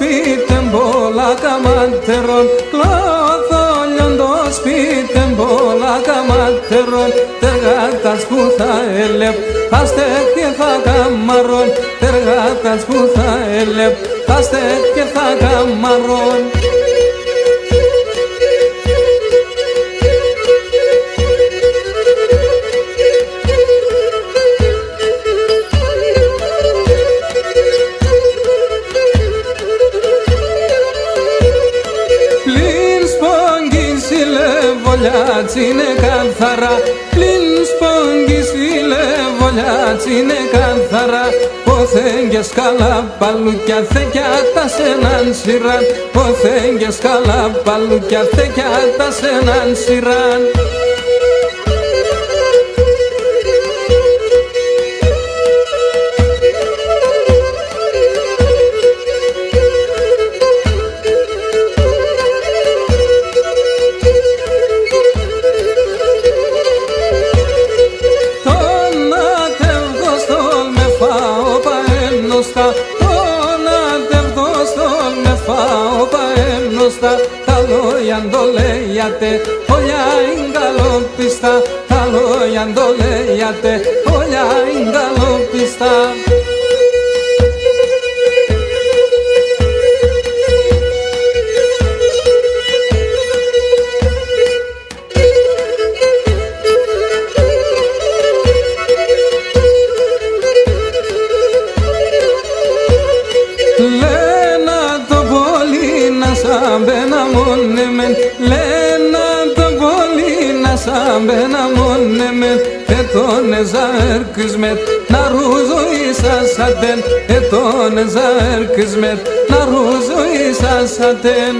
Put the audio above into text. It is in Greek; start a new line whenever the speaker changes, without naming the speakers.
σπίτι πολλά καμάτερον, κλωθόλιον το σπίτι πολλά καμάτερον, τεργάτας που θα έλεπ, θα στέκει θα καμαρών, τεργάτας που θα έλεπ, θα στέκει θα καμαρών. Βολιάτσι είναι καθαρά, πλην σπόγγις βολιάτσι είναι καθαρά. Ποθέγγες καλά παλούκια θεκιά τα σ' έναν σειράν, ποθέγγες καλά παλούκια θεκιά τα σ' έναν σειράν. Τα λόγια το λέγιατε, όλια είναι καλοπιστά. Τα λόγια το λέγιατε, όλια είναι καλοπιστά. Λένα το πολύ να σαν μπαίνα μόνεμεν, ετών εζαέρ κυσμετ να ρούζω ίσασατεν, ετών εζαέρ κυσμετ να ρούζω ίσασατεν.